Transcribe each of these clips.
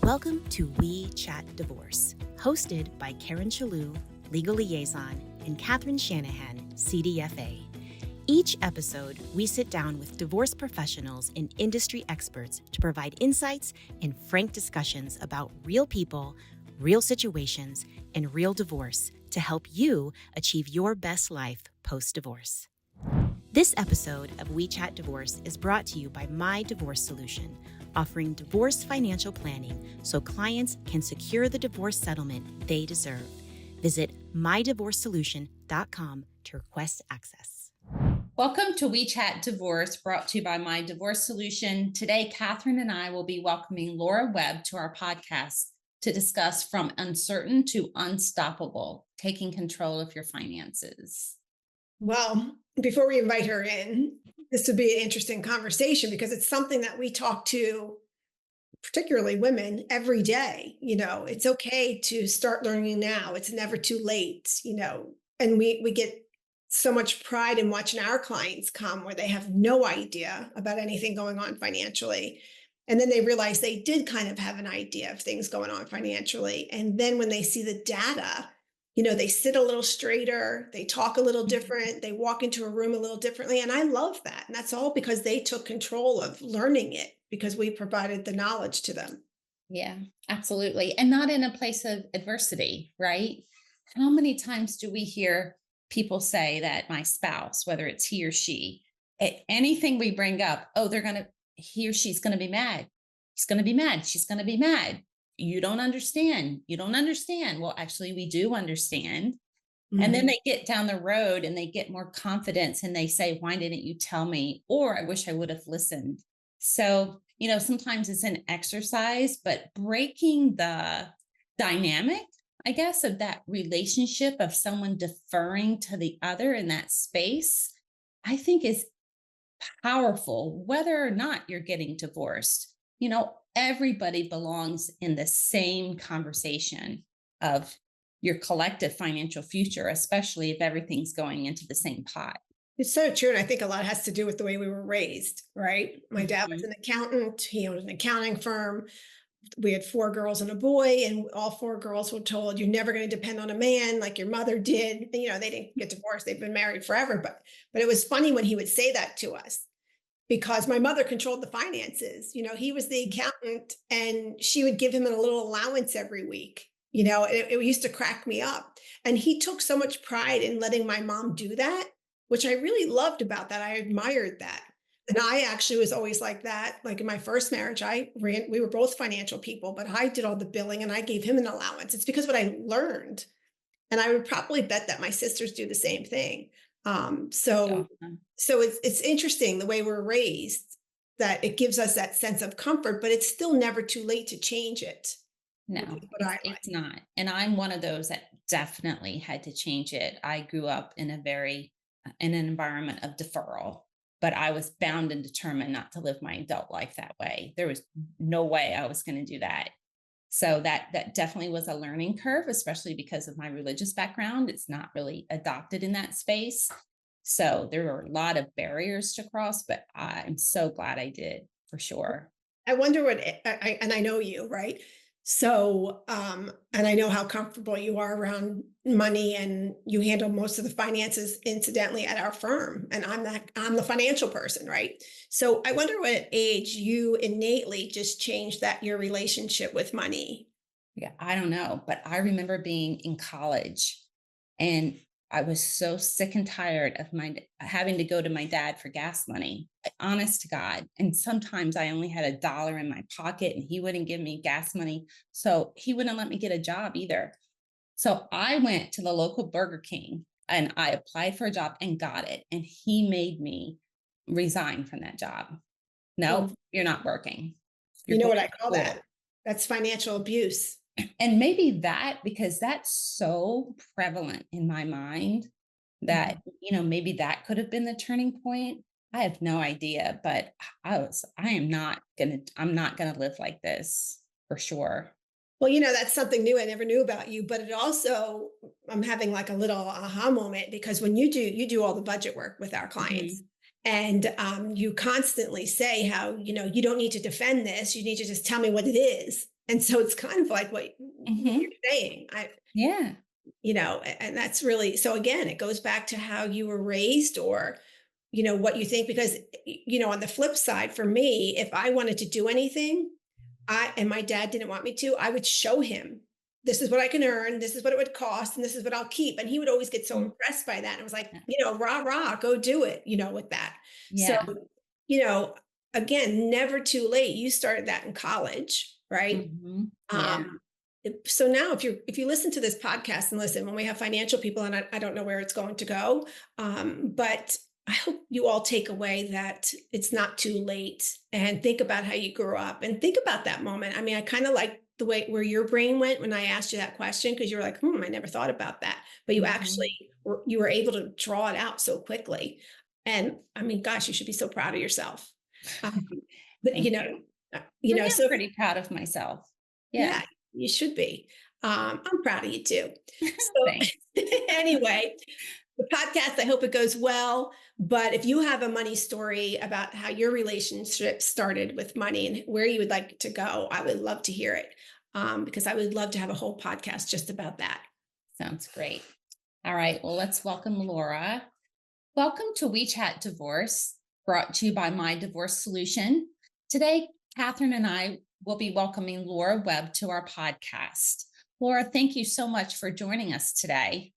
Welcome to We Chat Divorce, hosted by Karen Chellew, Legal Liaison, and Catherine Shanahan, CDFA. Each episode, we sit down with divorce professionals and industry experts to provide insights and frank discussions about real people, real situations, and real divorce to help you achieve your best life post-divorce. This episode of We Chat Divorce is brought to you by My Divorce Solution, offering divorce financial planning so clients can secure the divorce settlement they deserve. Visit mydivorcesolution.com to request access. Welcome to We Chat Divorce, brought to you by My Divorce Solution. Today, Catherine and I will be welcoming Laura Webb to our podcast to discuss From Uncertain to Unstoppable, Taking Control of Your Finances. Well, before we invite her in, this would be an interesting conversation because it's something that we talk to, particularly women, every day. You know, it's okay to start learning now. It's never too late, you know, and we get so much pride in watching our clients come where they have no idea about anything going on financially. And then they realize they did kind of have an idea of things going on financially. And then when they see the data, you know, they sit a little straighter, they talk a little different, they walk into a room a little differently. And I love that. And that's all because they took control of learning it because we provided the knowledge to them. Yeah, absolutely. And not in a place of adversity, right? How many times do we hear people say that my spouse, whether it's he or she, anything we bring up, he or she's going to be mad. He's going to be mad. She's going to be mad. You don't understand. You don't understand. Well, actually, we do understand. Mm-hmm. And then they get down the road and they get more confidence and they say, why didn't you tell me? Or I wish I would have listened. So, you know, sometimes it's an exercise, but breaking the dynamic, I guess, of that relationship of someone deferring to the other in that space, I think is powerful, whether or not you're getting divorced. You know, everybody belongs in the same conversation of your collective financial future, especially if everything's going into the same pot. It's so true. And I think a lot has to do with the way we were raised, right? My dad was an accountant. He owned an accounting firm. We had 4 girls and a boy, and all 4 girls were told, you're never going to depend on a man like your mother did. And, you know, they didn't get divorced. They've been married forever. But it was funny when he would say that to us, because my mother controlled the finances. You know, he was the accountant and she would give him a little allowance every week. You know, it used to crack me up. And he took so much pride in letting my mom do that, which I really loved about that. I admired that. And I actually was always like that. Like in my first marriage, we were both financial people, but I did all the billing and I gave him an allowance. It's because of what I learned. And I would probably bet that my sisters do the same thing. So it's interesting the way we're raised, that it gives us that sense of comfort, but it's still never too late to change it. No, it's not. And I'm one of those that definitely had to change it. I grew up in an environment of deferral, but I was bound and determined not to live my adult life that way. There was no way I was going to do that. So that definitely was a learning curve, especially because of my religious background. It's not really adopted in that space. So there were a lot of barriers to cross, but I'm so glad I did, for sure. I wonder and I know you, right? So, and I know how comfortable you are around money, and you handle most of the finances incidentally at our firm. And I'm the financial person, right? So I wonder what age you innately just changed your relationship with money. Yeah, I don't know, but I remember being in college and I was so sick and tired of having to go to my dad for gas money, honest to God. And sometimes I only had $1 in my pocket and he wouldn't give me gas money. So he wouldn't let me get a job either. So I went to the local Burger King and I applied for a job and got it. And he made me resign from that job. No, you're not working. You know what I call that? That's financial abuse. And maybe because that's so prevalent in my mind that, you know, maybe that could have been the turning point. I have no idea, but I'm not going to live like this for sure. Well, you know, that's something new I never knew about you, but it also, I'm having like a little aha moment, because when you do all the budget work with our clients, and you constantly say how, you know, you don't need to defend this. You need to just tell me what it is. And so it's kind of like what Mhm. you're saying. Yeah. And that's really, so again, it goes back to how you were raised or, what you think, because, on the flip side, for me, if I wanted to do anything, and my dad didn't want me to, I would show him, this is what I can earn, this is what it would cost, and this is what I'll keep. And he would always get so Mm. impressed by that. And it was like, rah, rah, go do it, with that. So, Yeah. you know, again, never too late. You started that in college, right? Yeah. So now if you listen to this podcast and listen, when we have financial people, and I don't know where it's going to go, but I hope you all take away that it's not too late, and think about how you grew up and think about that moment. I mean, I kind of like the way where your brain went when I asked you that question, because you were like, I never thought about that. But you Mhm. actually you were able to draw it out so quickly. And I mean, gosh, you should be so proud of yourself. Um, but Thank you. I am so pretty proud of myself. yeah, Yeah. you should be. I'm proud of you too. So Thanks. anyway, the podcast, I hope it goes well. But if you have a money story about how your relationship started with money and where you would like it to go, I would love to hear it, because I would love to have a whole podcast just about that. Sounds great. All right. Well, let's welcome Laura. Welcome to We Chat Divorce, brought to you by My Divorce Solution. Today, Catherine and I will be welcoming Laura Webb to our podcast. Laura, thank you so much for joining us today.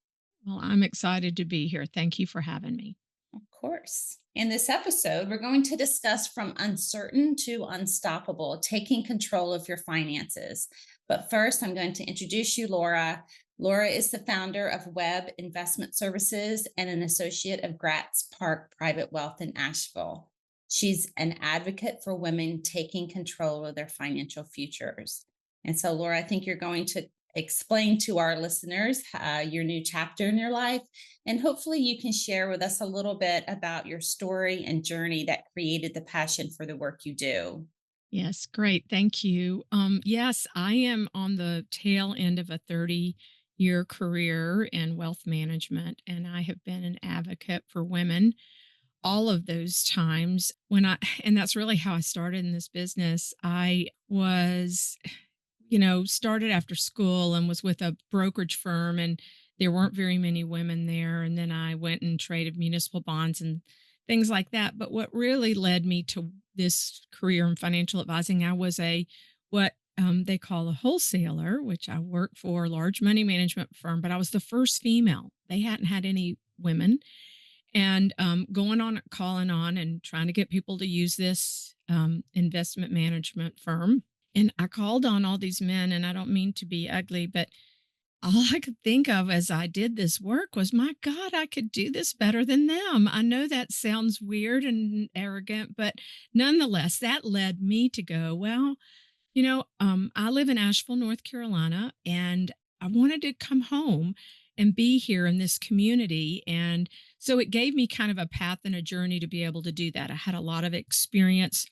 Well, I'm excited to be here. Thank you for having me. Of course. In this episode, we're going to discuss from uncertain to unstoppable, taking control of your finances. But first, I'm going to introduce you, Laura. Laura is the founder of Webb Investment Services and an associate of Gratz Park Private Wealth in Asheville. She's an advocate for women taking control of their financial futures. And so, Laura, I think you're going to explain to our listeners your new chapter in your life. And hopefully you can share with us a little bit about your story and journey that created the passion for the work you do. Yes, great. Thank you. Yes, I am on the tail end of a 30-year career in wealth management, and I have been an advocate for women all of those times and that's really how I started in this business. I was started after school and was with a brokerage firm, and there weren't very many women there. And then I went and traded municipal bonds and things like that. But what really led me to this career in financial advising, I was what they call a wholesaler, which I worked for a large money management firm, but I was the first female. They hadn't had any women. And going on, calling on, and trying to get people to use this investment management firm. And I called on all these men, and I don't mean to be ugly, but all I could think of as I did this work was, my God, I could do this better than them. I know that sounds weird and arrogant, but nonetheless, that led me to go, well, I live in Asheville, North Carolina, and I wanted to come home and be here in this community. And so it gave me kind of a path and a journey to be able to do that. I had a lot of experience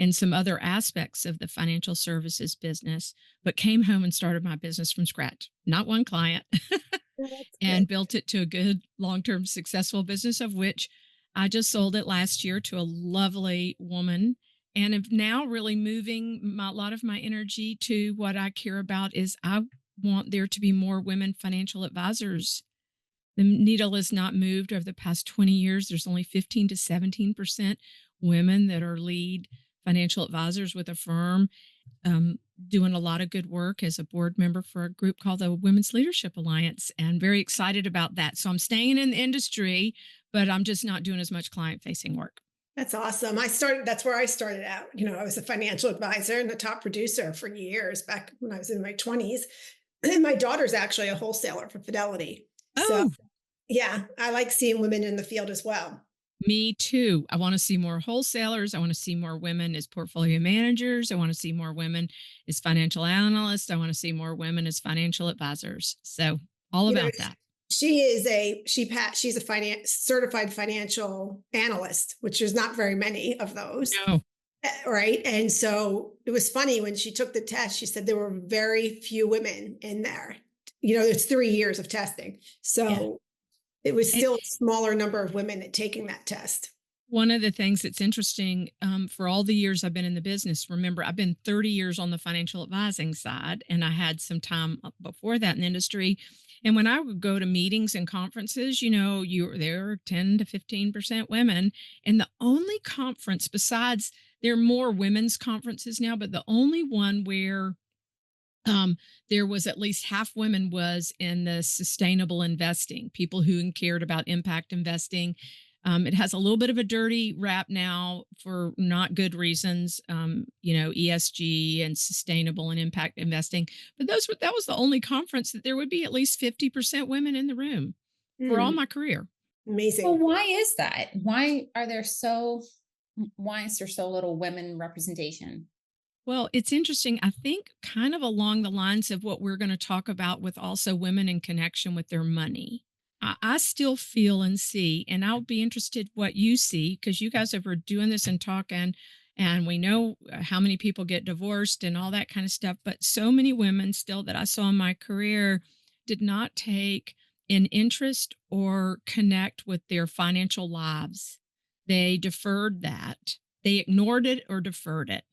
in some other aspects of the financial services business, but came home and started my business from scratch. Not one client, Yeah, that's good. and built it to a good long-term successful business, of which I just sold it last year to a lovely woman, and am now really moving a lot of my energy to what I care about. Is I want there to be more women financial advisors. The needle has not moved over the past 20 years. There's only 15 to 17% women that are lead financial advisors with a firm, doing a lot of good work as a board member for a group called the Women's Leadership Alliance, and very excited about that. So I'm staying in the industry, but I'm just not doing as much client facing work. That's awesome. That's where I started out. I was a financial advisor and a top producer for years back when I was in my 20s. And my daughter's actually a wholesaler for Fidelity. So Oh, yeah, I like seeing women in the field as well. me too. I want to see more wholesalers. I want to see more women as portfolio managers. I want to see more women as financial analysts. I want to see more women as financial advisors. So all You know, about that. she's a finance certified financial analyst, which there's not very many of those. No. Right. And so it was funny when she took the test, she said there were very few women in there. There's 3 years of testing. Yeah. So it was It, still a smaller number of women taking that test. One of the things that's interesting, for all the years I've been in the business, remember, I've been 30 years on the financial advising side, and I had some time before that in the industry. And when I would go to meetings and conferences, you were there 10 to 15% women. And the only conference besides, there are more women's conferences now, but the only one where there was at least half women was in the sustainable investing, people who cared about impact investing. It has a little bit of a dirty rap now for not good reasons, ESG and sustainable and impact investing. But that was the only conference that there would be at least 50% women in the room for all Hmm, my career. Well, amazing. why is that? Why is there so little women representation? Well, it's interesting. I think kind of along the lines of what we're going to talk about with also women in connection with their money. I still feel and see, and I'll be interested what you see because you guys are doing this and talking, and we know how many people get divorced and all that kind of stuff. But so many women still that I saw in my career did not take an interest or connect with their financial lives. They deferred that. They ignored it or deferred it,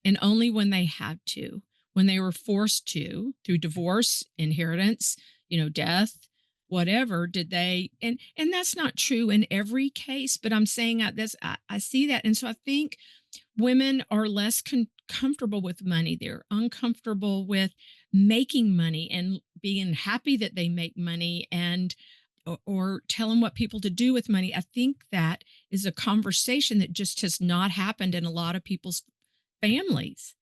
and only when they had to, when they were forced to, through divorce, inheritance, death, whatever, did they. And that's not true in every case, but I'm saying that I see that. And so I think women are less comfortable with money. They're uncomfortable with making money and being happy that they make money, and or telling what people to do with money. I think that is a conversation that just has not happened in a lot of people's families.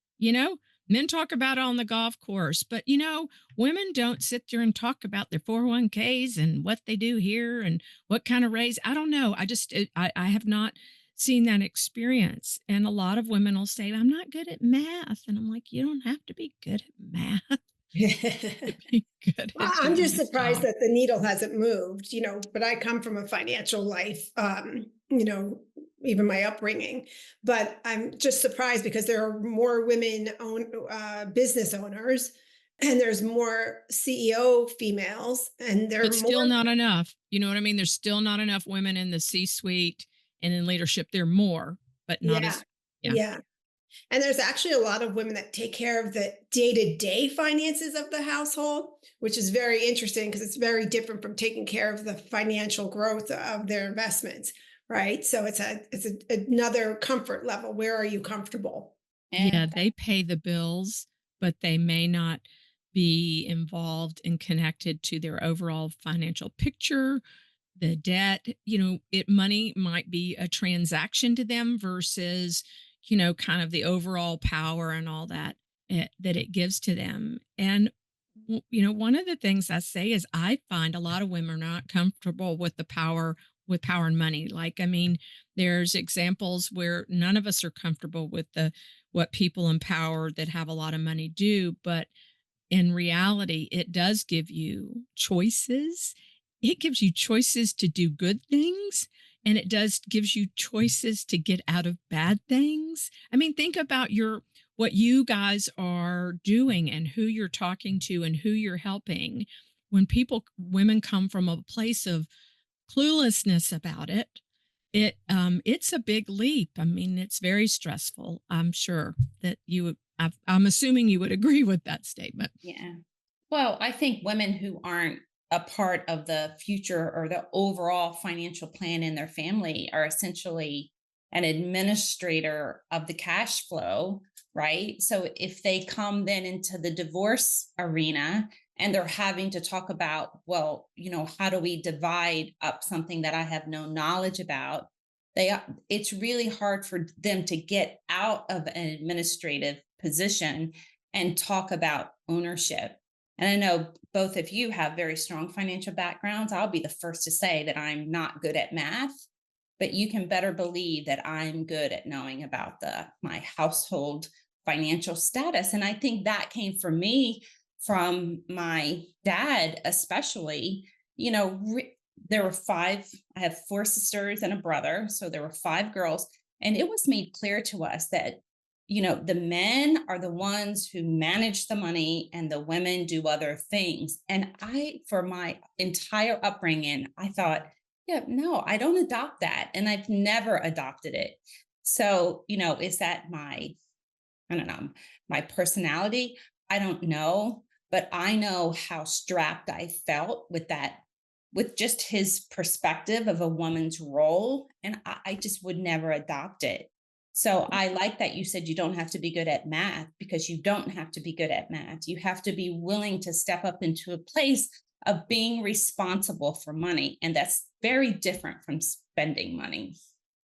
Men talk about it on the golf course, but women don't sit there and talk about their 401ks and what they do here and what kind of raise. I don't know. I have not seen that experience. And a lot of women will say, I'm not good at math. And I'm like, you don't have to be good at math to be good Well, at I'm doing just this surprised job. that the needle hasn't moved, but I come from a financial life, even my upbringing. But I'm just surprised because there are more business owners, and there's more CEO females, and there But are more. still not enough. You know what I mean? There's still not enough women in the C suite and in leadership. There are more, but not Yeah, as, yeah. yeah. And there's actually a lot of women that take care of the day-to-day finances of the household, which is very interesting because it's very different from taking care of the financial growth of their investments, right? So another comfort level. Where are you comfortable? Yeah, And they pay the bills, but they may not be involved and connected to their overall financial picture, the debt. Money might be a transaction to them versus, kind of the overall power and all that that it gives to them. And one of the things I say is I find a lot of women are not comfortable with power and money. Like, I mean, there's examples where none of us are comfortable with the what people in power that have a lot of money do, but in reality, it does give you choices. It gives you choices to do good things, and it does gives you choices to get out of bad things. I mean, think about what you guys are doing and who you're talking to and who you're helping. When women come from a place of cluelessness about it, it's a big leap. I mean, it's very stressful. I'm sure that I'm assuming you would agree with that statement. yeah. Well, I think women who aren't a part of the future or the overall financial plan in their family are essentially an administrator of the cash flow, right? So if they come then into the divorce arena and they're having to talk about, well, how do we divide up something that I have no knowledge about? It's really hard for them to get out of an administrative position and talk about ownership. And I know both of you have very strong financial backgrounds. I'll be the first to say that I'm not good at math, but you can better believe that I'm good at knowing about my household financial status. And I think that came from me, from my dad, especially. There were five, I have four sisters and a brother. So there were five girls. And it was made clear to us that the men are the ones who manage the money and the women do other things. And for my entire upbringing, I thought Yeah, no, I don't adopt that. And I've never adopted it. So, is that I don't know, my personality? I don't know. But I know how strapped I felt with that, with just his perspective of a woman's role. And I just would never adopt it. So I like that you said you don't have to be good at math, because you don't have to be good at math. You have to be willing to step up into a place of being responsible for money. And that's very different from spending money.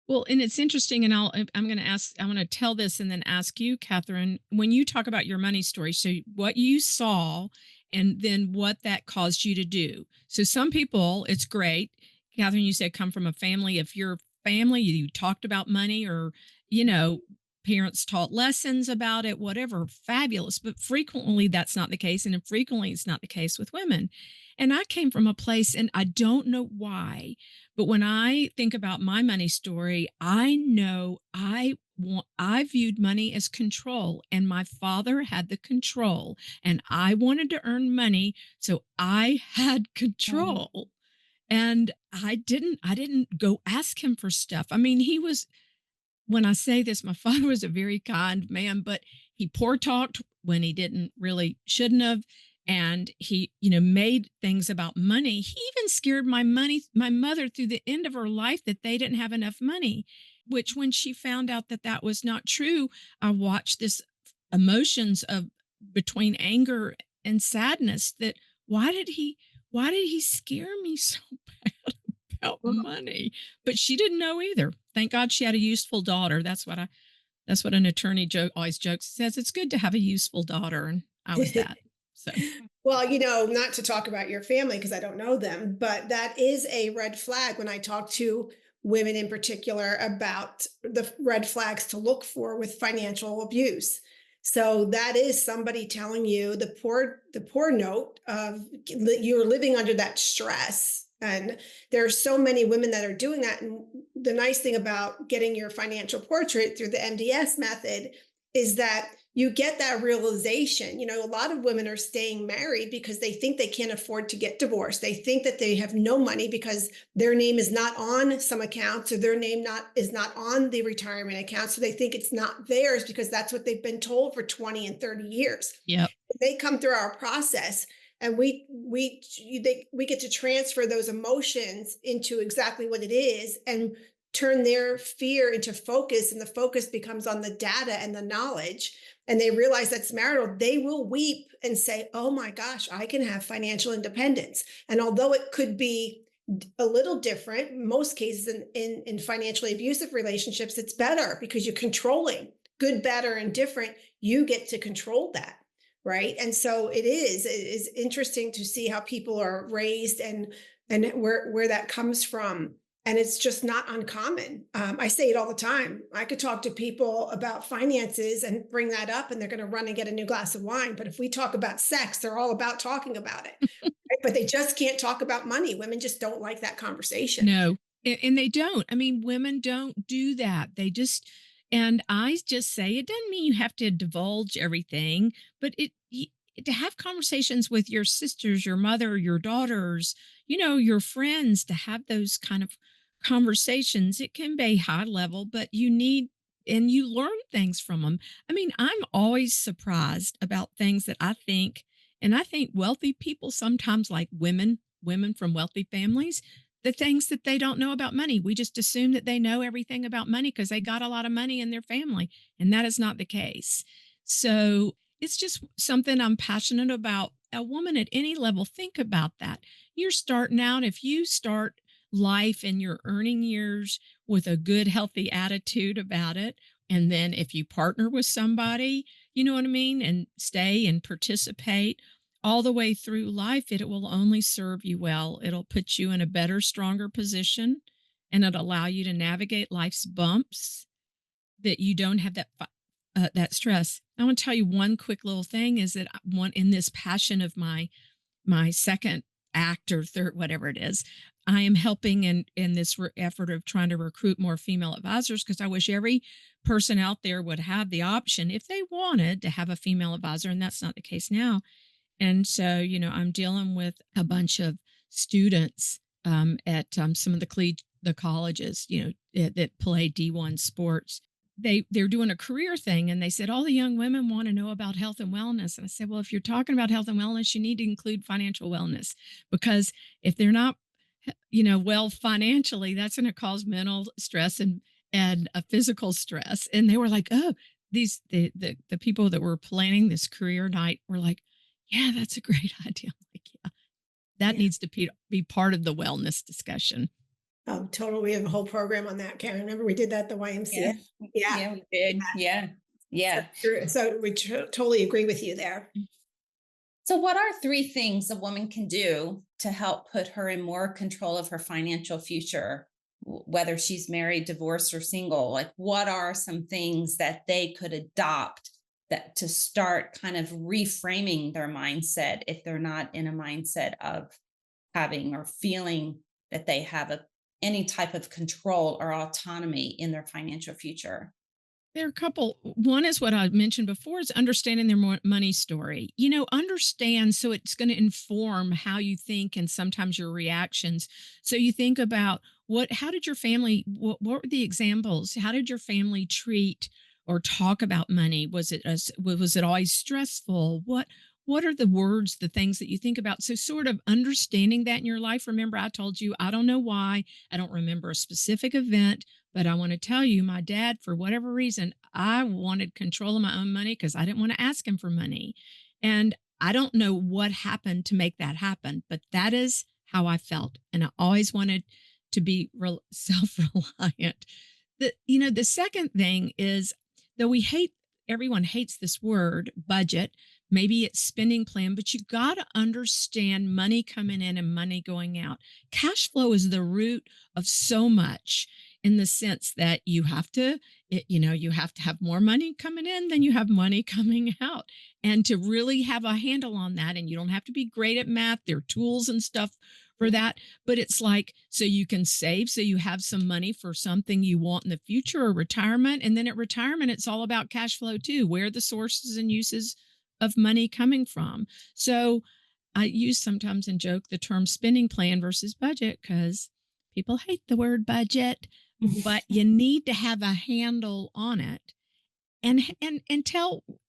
Well, and it's interesting, and I'm going to ask, I want to tell this and then ask you, Catherine, when you talk about your money story, so what you saw and then what that caused you to do. So some people, it's great. Catherine, you said come from a family. If your family, you talked about money or, you know, parents taught lessons about it, whatever, fabulous. But frequently that's not the case. And frequently it's not the case with women. And I came from a place, and I don't know why, but when I think about my money story, I know I viewed money as control, and my father had the control, and I wanted to earn money, so I had Um, control. And I didn't go ask him for stuff. I mean, he was, when I say this, my father was a very kind man, but he poor talked when he didn't really shouldn't have. And he, made things about money. He even scared my mother through the end of her life that they didn't have enough money, which when she found out that that was not true, I watched this emotions of between anger and sadness that why did he, why did he scare me so bad about money? But she didn't know either. Thank God she had a useful daughter. That's what an attorney joke always jokes, says it's good to have a useful daughter, and I was that. So Well, not to talk about your family because I don't know them, but that is a red flag when I talk to women in particular about the red flags to look for with financial abuse. So that is somebody telling you the poor note of you're living under that stress. And there are so many women that are doing that. And the nice thing about getting your financial portrait through the MDS method is that you get that realization. A lot of women are staying married because they think they can't afford to get divorced. They think that they have no money because their name is not on some accounts, or their name is not on the retirement account. So they think it's not theirs because that's what they've been told for 20 and 30 years. yep. They come through our process, and we get to transfer those emotions into exactly what it is and turn their fear into focus, and the focus becomes on the data and the knowledge, and they realize that's marital. They will weep and say, oh my gosh, I can have financial independence. And although it could be a little different, most cases in financially abusive relationships, it's better because you're controlling good, better, and different. You get to control that. Right. And so it is interesting to see how people are raised and where that comes from. And it's just not uncommon. I say it all the time. I could talk to people about finances and bring that up, and they're going to run and get a new glass of wine. But if we talk about sex, they're all about talking about it. Right? But they just can't talk about money. Women just don't like that conversation. No, and they don't. I mean, women don't do that. They just, and I just say it doesn't mean you have to divulge everything, but to have conversations with your sisters, your mother, your daughters, your friends, to have those kind of conversations. It can be high level, but you need, and you learn things from them. I mean, I'm always surprised about things that I think, and I think wealthy people sometimes like women from wealthy families, the things that they don't know about money. We just assume that they know everything about money because they got a lot of money in their family, and that is not the case. So it's just something I'm passionate about. A woman at any level, think about that. You're starting out, if you start life in your earning years with a good, healthy attitude about it, and then if you partner with somebody, you know what I mean, and stay and participate all the way through life, it will only serve you well. It'll put you in a better, stronger position, and it'll allow you to navigate life's bumps, that you don't have that stress. I want to tell you one quick little thing is that one in this passion of my second act or third, whatever it is, I am helping in this effort of trying to recruit more female advisors, because I wish every person out there would have the option if they wanted to have a female advisor, and that's not the case now. And so, I'm dealing with a bunch of students at some of the colleges, that play D1 sports. They're doing a career thing, and they said all the young women want to know about health and wellness. And I said, well, if you're talking about health and wellness, you need to include financial wellness, because if they're not, well financially, that's going to cause mental stress and a physical stress. And they were like, oh, the people that were planning this career night were like, yeah, that's a great idea. I'm like, yeah, that Yeah. needs to be part of the wellness discussion. Oh, totally. We have a whole program on that, Karen. Remember we did that at the Yeah. YMCA? Yeah. Yeah, we did. Yeah. So Yeah. true. So we totally agree with you there. So, what are three things a woman can do to help put her in more control of her financial future, whether she's married, divorced, or single? Like, what are some things that they could adopt that to start kind of reframing their mindset if they're not in a mindset of having or feeling that they have any type of control or autonomy in their financial future? There are a couple. One is what I mentioned before, is understanding their money story. Understand, so it's going to inform how you think and sometimes your reactions. So you think about how did your family, what were the examples? How did your family treat or talk about money? Was it always stressful? What are the words, the things that you think about? So sort of understanding that in your life. Remember, I told you, I don't know why. I don't remember a specific event, but I want to tell you, my dad, for whatever reason, I wanted control of my own money because I didn't want to ask him for money. And I don't know what happened to make that happen, but that is how I felt. And I always wanted to be self reliant. The second thing is, though everyone hates this word, budget, maybe it's spending plan, but you got to understand money coming in and money going out. Cash flow is the root of so much, in the sense that you have to have more money coming in than you have money coming out. And to really have a handle on that, and you don't have to be great at math, there are tools and stuff for that, but it's like, so you can save, so you have some money for something you want in the future, or retirement. And then at retirement, it's all about cash flow too. Where are the sources and uses of money coming from? So I use sometimes and joke the term spending plan versus budget, because people hate the word budget, but you need to have a handle on it, and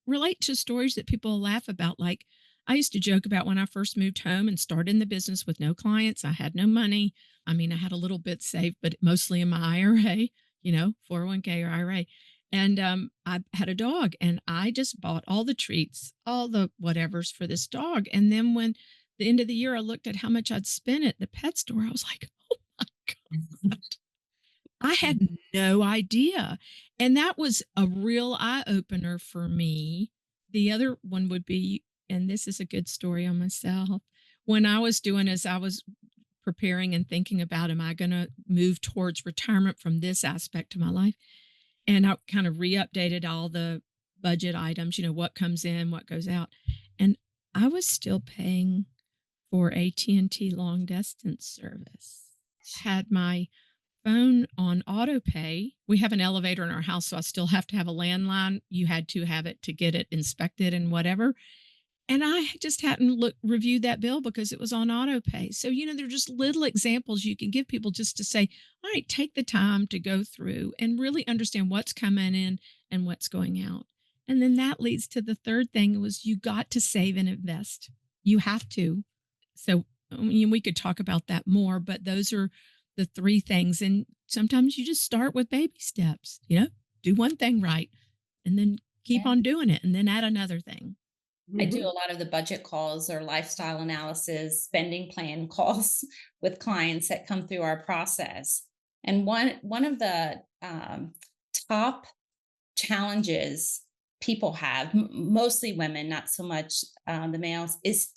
relate to stories that people laugh about. Like, I used to joke about when I first moved home and started in the business with no clients. I had no money. I mean, I had a little bit saved, but mostly in my IRA, 401k or IRA. And I had a dog, and I just bought all the treats, all the whatevers for this dog. And then when the end of the year, I looked at how much I'd spent at the pet store, I was like, oh my God. I had no idea. And that was a real eye opener for me. The other one would be, and this is a good story on myself. When I was as I was preparing and thinking about, am I going to move towards retirement from this aspect of my life? And I kind of re-updated all the budget items, what comes in, what goes out. And I was still paying for AT&T long distance service. Had my phone on auto pay. We have an elevator in our house, so I still have to have a landline. You had to have it to get it inspected and whatever. And I just hadn't reviewed that bill because it was on auto pay. So, they're just little examples you can give people just to say, all right, take the time to go through and really understand what's coming in and what's going out. And then that leads to the third thing, was you got to save and invest. You have to. So, we could talk about that more, but those are the three things. And sometimes you just start with baby steps, do one thing right, and then keep Yeah. on doing it, and then add another thing. I do a lot of the budget calls or lifestyle analysis, spending plan calls with clients that come through our process. And one of the top challenges people have, mostly women, not so much the males, is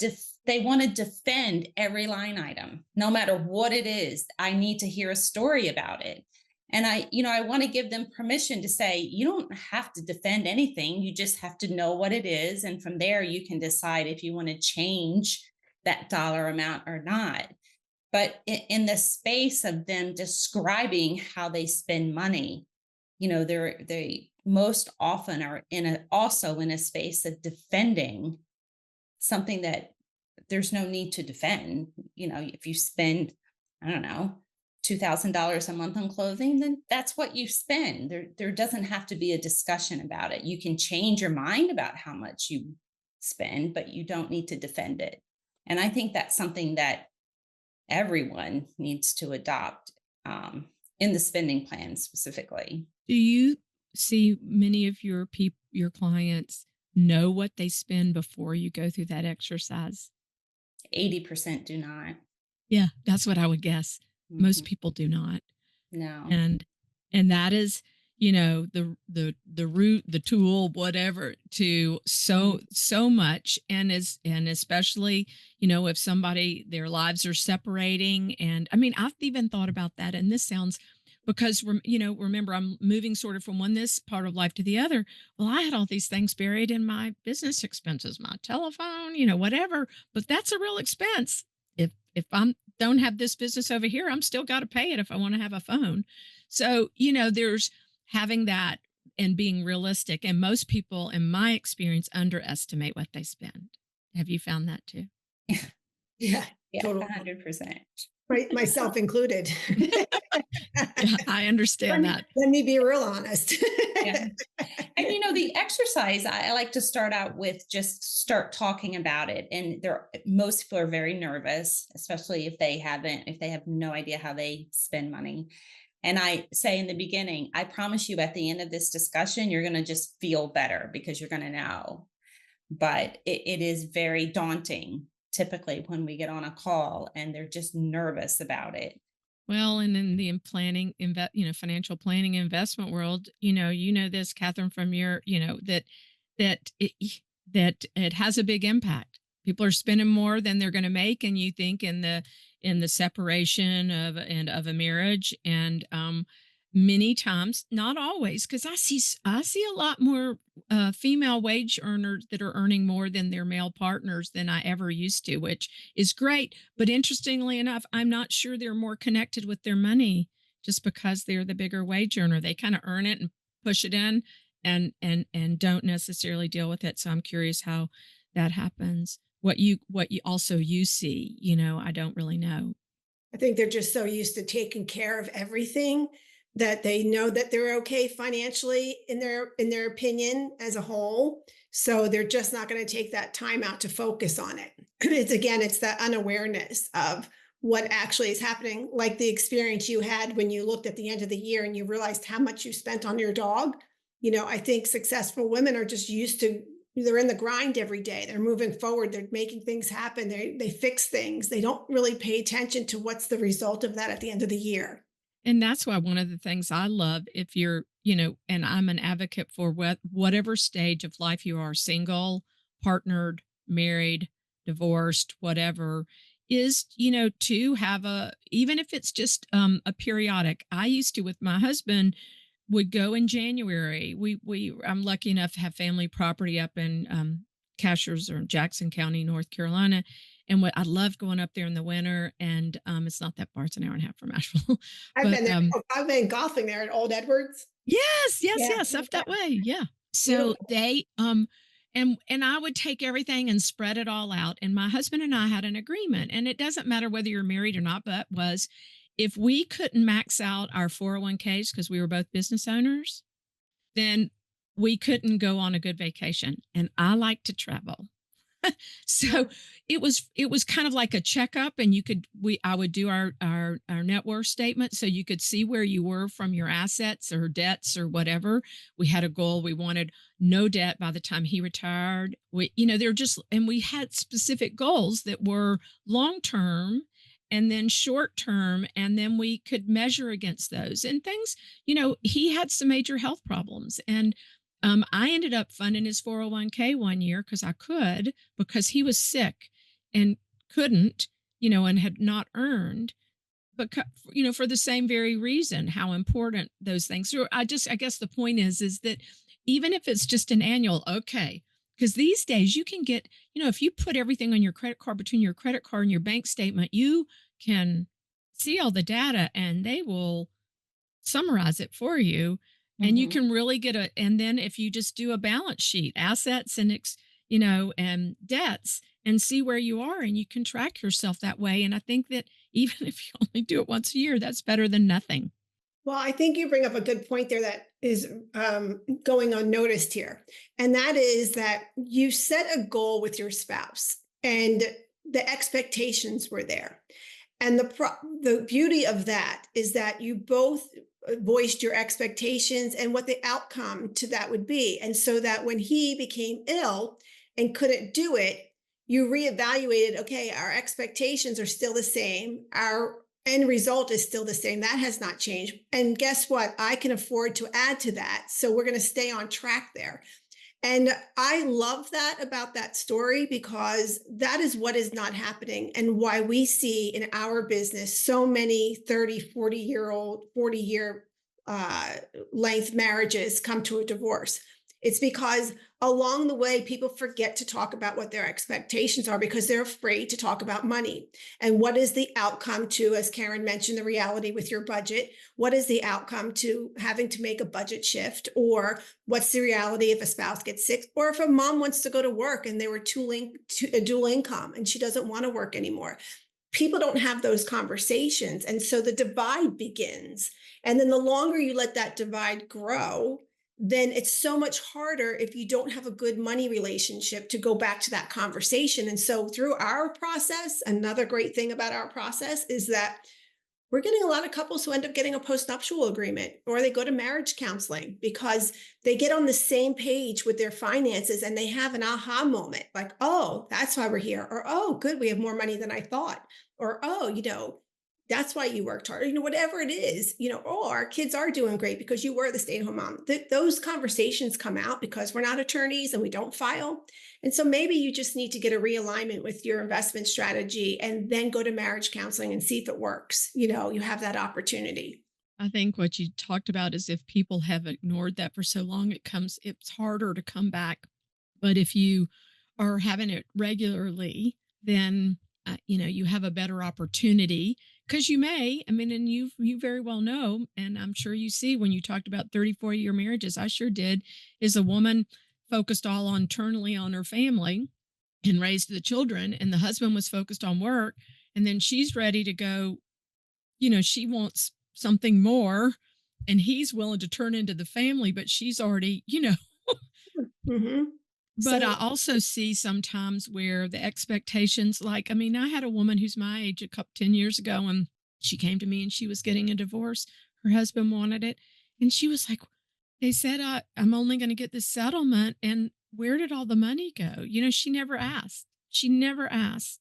they want to defend every line item, no matter what it is. I need to hear a story about it. And I want to give them permission to say, you don't have to defend anything. You just have to know what it is. And from there, you can decide if you want to change that dollar amount or not. But in the space of them describing how they spend money, they most often are also in a space of defending something that there's no need to defend. If you spend I don't know, $2,000 a month on clothing, then that's what you spend. There doesn't have to be a discussion about it. You can change your mind about how much you spend, but you don't need to defend it. And I think that's something that everyone needs to adopt in the spending plan specifically. Do you see many of your clients know what they spend before you go through that exercise? 80% do not. Yeah, that's what I would guess. Most Mhm. people do not. No. And that is, the root, the tool, whatever, to so much. And especially, if somebody, their lives are separating. And I mean, I've even thought about that, and this sounds, because remember, I'm moving sort of from this part of life to the other. Well, I had all these things buried in my business expenses, my telephone, whatever, but that's a real expense. If I'm don't have this business over here, I'm still got to pay it if I want to have a phone. So, there's having that and being realistic. And most people, in my experience, underestimate what they spend. Have you found that too? Yeah, Yeah, totally. 100%. Right, myself included. Yeah, I understand that. Let me be real honest. Yeah. And the exercise, I like to start out with just start talking about it. And most people are very nervous, especially if they have no idea how they spend money. And I say in the beginning, I promise you at the end of this discussion, you're going to just feel better because you're going to know. But it is very daunting typically when we get on a call and they're just nervous about it. Well, and in the financial planning investment world, this, Catherine, from your, that it, that it has a big impact. People are spending more than they're going to make, and you think in the separation of a marriage, and many times, not always, because I see a lot more female wage earners that are earning more than their male partners than I ever used to, which is great. But interestingly enough, I'm not sure they're more connected with their money just because they're the bigger wage earner. They kind of earn it and push it in, and don't necessarily deal with it. So I'm curious how that happens. What you also you see, I don't really know. I think they're just so used to taking care of everything that they know that they're okay financially in their opinion as a whole. So they're just not going to take that time out to focus on it. It's that unawareness of what actually is happening, like the experience you had when you looked at the end of the year and you realized how much you spent on your dog. I think successful women are just used to, they're in the grind every day. They're moving forward. They're making things happen. They fix things. They don't really pay attention to what's the result of that at the end of the year. And that's why one of the things I love, if you're, and I'm an advocate for whatever stage of life you are, single, partnered, married, divorced, whatever, is, to have even if it's just a periodic. I used to, with my husband, would go in January. I'm lucky enough to have family property up in Cashers or Jackson County, North Carolina. And what I love going up there in the winter, and it's not that far; it's an hour and a half from Asheville. I've But been there. I've been golfing there at Old Edwards. yes, yes, Yeah. yes, up that way, yeah. So Beautiful. they and I would take everything and spread it all out. And my husband and I had an agreement, and it doesn't matter whether you're married or not, but was if we couldn't max out our 401ks because we were both business owners, then we couldn't go on a good vacation. And I like to travel. So it was kind of like a checkup, and I would do our net worth statement so you could see where you were from your assets or debts or whatever. We had a goal. We wanted no debt by the time he retired. They're just, and we had specific goals that were long term and then short term, and then we could measure against those and things. He had some major health problems, and I ended up funding his 401k one year because he was sick and couldn't, and had not earned, but for the same very reason, how important those things are. I guess the point is that even if it's just an annual, okay, because these days you can get, if you put everything on your credit card, between your credit card and your bank statement, you can see all the data and they will summarize it for you, and you Mhm. can really and then if you just do a balance sheet, assets and and debts and see where you are, and you can track yourself that way. And I think that even if you only do it once a year, that's better than nothing. Well, I think you bring up a good point there that is going unnoticed here. And that is that you set a goal with your spouse and the expectations were there. And the beauty of that is that you both voiced your expectations and what the outcome to that would be. And so that when he became ill and couldn't do it, you reevaluated, okay, our expectations are still the same. Our end result is still the same. That has not changed. And guess what? I can afford to add to that. So we're going to stay on track there. And I love that about that story because that is what is not happening and why we see in our business so many 30, 40-year length marriages come to a divorce. It's because along the way, people forget to talk about what their expectations are because they're afraid to talk about money. And what is the outcome to, as Karen mentioned, the reality with your budget? What is the outcome to having to make a budget shift? Or what's the reality if a spouse gets sick? Or if a mom wants to go to work and they were a dual income and she doesn't want to work anymore? People don't have those conversations. And so the divide begins. And then the longer you let that divide grow, then it's so much harder if you don't have a good money relationship to go back to that conversation. And so through our process, another great thing about our process is that we're getting a lot of couples who end up getting a postnuptial agreement or they go to marriage counseling because they get on the same page with their finances and they have an aha moment like, oh, that's why we're here. Or, oh, good, we have more money than I thought. Or, oh, that's why you worked hard, whatever it is, oh, our kids are doing great because you were the stay-at-home mom. Those conversations come out because we're not attorneys and we don't file. And so maybe you just need to get a realignment with your investment strategy and then go to marriage counseling and see if it works. You have that opportunity. I think what you talked about is if people have ignored that for so long, it's harder to come back. But if you are having it regularly, then you have a better opportunity because and you very well know, and I'm sure you see when you talked about 34-year marriages, I sure did, is a woman focused all internally on her family and raised the children, and the husband was focused on work, and then she's ready to go, she wants something more, and he's willing to turn into the family, but she's already, Mm-hmm. But So I also see sometimes where the expectations, I had a woman who's my age 10 years ago, and she came to me and she was getting a divorce. Her husband wanted it. And she was like, they said, I'm only going to get this settlement. And where did all the money go? She never asked. She never asked.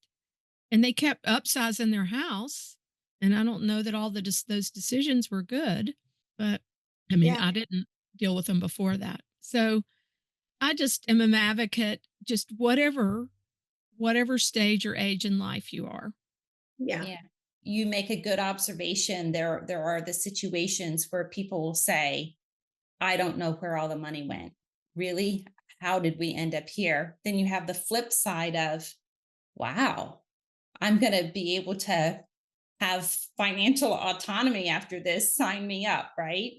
And they kept upsizing their house. And I don't know that all those decisions were good, but yeah, I didn't deal with them before that. So I just am an advocate, just whatever stage or age in life you are. yeah, Yeah. You make a good observation. There are the situations where people will say, I don't know where all the money went. Really? How did we end up here? Then you have the flip side of, wow, I'm going to be able to have financial autonomy after this. Sign me up, right?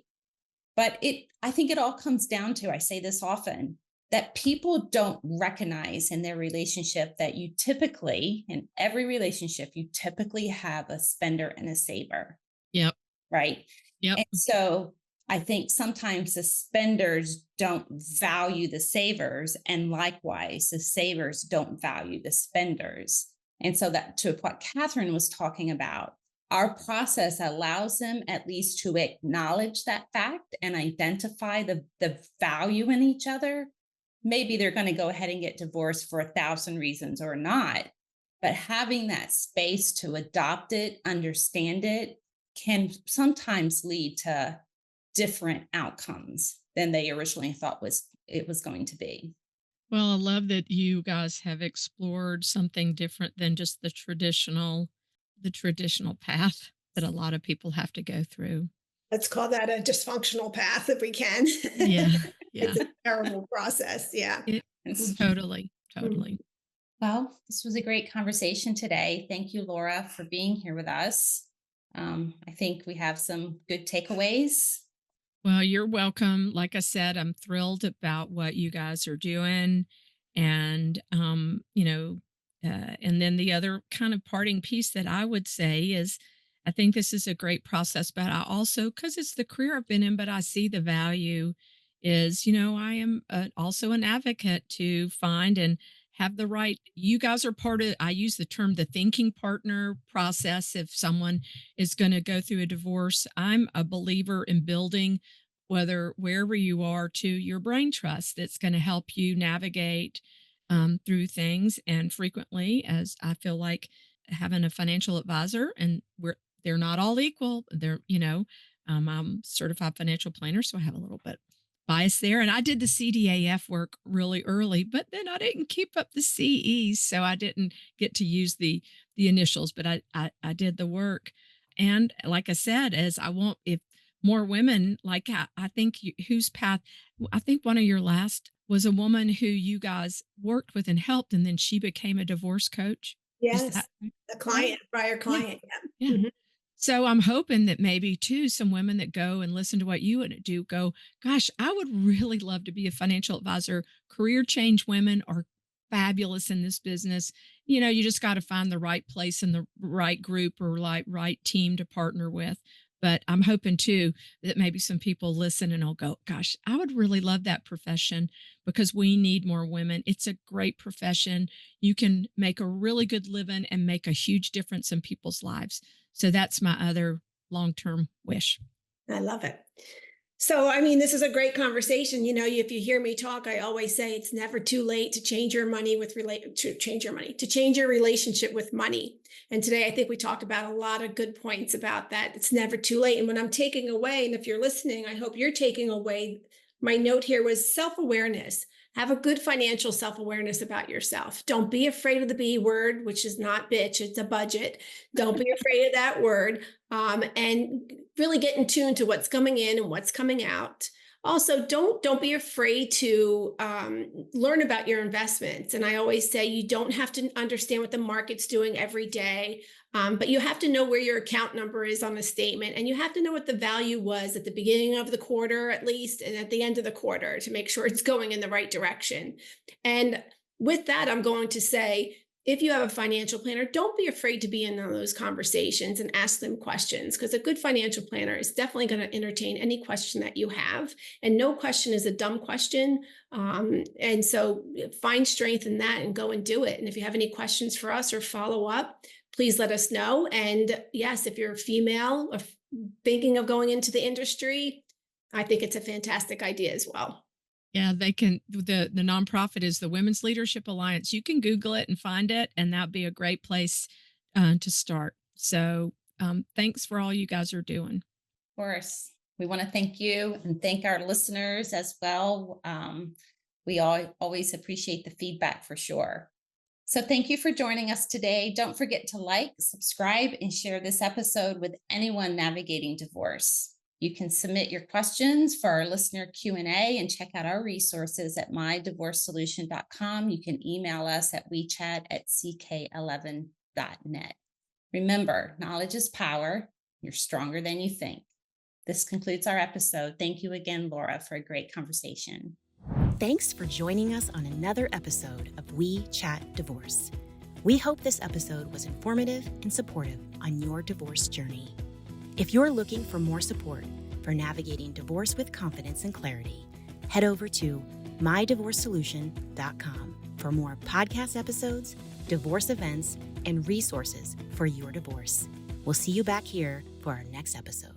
But I think it all comes down to, I say this often, that people don't recognize in their relationship that you typically, in every relationship, you typically have a spender and a saver. Yep. Right. Yep. And so I think sometimes the spenders don't value the savers, and likewise, the savers don't value the spenders. And so that, to what Catherine was talking about, our process allows them at least to acknowledge that fact and identify the value in each other. Maybe they're going to go ahead and get divorced for 1,000 reasons or not, but having that space to adopt it, understand it, can sometimes lead to different outcomes than they originally thought it was going to be. Well, I love that you guys have explored something different than just the traditional path that a lot of people have to go through. let's call that a dysfunctional path if we can. Yeah. Yeah. It's a terrible process. Yeah. It It's- totally, Mhm. totally. Well, this was a great conversation today. Thank you, Laura, for being here with us. I think we have some good takeaways. Well, you're welcome. Like I said, I'm thrilled about what you guys are doing. And, and then the other kind of parting piece that I would say is I think this is a great process, but I also, because it's the career I've been in, but I see the value is, I am also an advocate to find and have the right. You guys are part of, I use the term the thinking partner process. If someone is going to go through a divorce, I'm a believer in building, wherever you are, to your brain trust that's going to help you navigate through things. And frequently, as I feel like having a financial advisor, and they're not all equal. I'm certified financial planner, so I have a little bit bias there. And I did the CDAF work really early, but then I didn't keep up the CEs, so I didn't get to use the initials. But I did the work, and like I said, as I want, if more women like I think whose path, I think one of your last was a woman who you guys worked with and helped, and then she became a divorce coach. Is Yes, that a right? client, prior Yeah. client. Yeah. Yeah. Mhm. So I'm hoping that maybe too, some women that go and listen to what you would do go, gosh, I would really love to be a financial advisor. Career change women are fabulous in this business. You just got to find the right place and the right group or like right team to partner with. But I'm hoping too that maybe some people listen and will go, gosh, I would really love that profession because we need more women. It's a great profession. You can make a really good living and make a huge difference in people's lives. So that's my other long-term wish. I love it. So, I mean, this is a great conversation. If you hear me talk, I always say it's never too late to change your money to change your relationship with money. And today, I think we talked about a lot of good points about that. It's never too late. And when I'm taking away, and if you're listening, I hope you're taking away. My note here was self-awareness. Have a good financial self-awareness about yourself. Don't be afraid of the B word, which is not bitch, it's a budget. Don't be afraid of that word. And really get in tune to what's coming in and what's coming out. Also, don't be afraid to learn about your investments. And I always say you don't have to understand what the market's doing every day, but you have to know where your account number is on the statement, and you have to know what the value was at the beginning of the quarter, at least, and at the end of the quarter to make sure it's going in the right direction. And with that, I'm going to say, if you have a financial planner, don't be afraid to be in on those conversations and ask them questions, because a good financial planner is definitely going to entertain any question that you have. And no question is a dumb question. And so find strength in that and go and do it. And if you have any questions for us or follow up, please let us know. And yes, if you're a female or thinking of going into the industry, I think it's a fantastic idea as well. Yeah, they can. The nonprofit is the Women's Leadership Alliance. You can Google it and find it, and that'd be a great place to start. So thanks for all you guys are doing. Of course. We want to thank you and thank our listeners as well. We always appreciate the feedback for sure. So thank you for joining us today. Don't forget to like, subscribe, and share this episode with anyone navigating divorce. You can submit your questions for our listener Q&A and check out our resources at mydivorcesolution.com. You can email us at wechat@ck11.net. Remember, knowledge is power. You're stronger than you think. This concludes our episode. Thank you again, Laura, for a great conversation. Thanks for joining us on another episode of We Chat Divorce. We hope this episode was informative and supportive on your divorce journey. If you're looking for more support for navigating divorce with confidence and clarity, head over to mydivorcesolution.com for more podcast episodes, divorce events, and resources for your divorce. We'll see you back here for our next episode.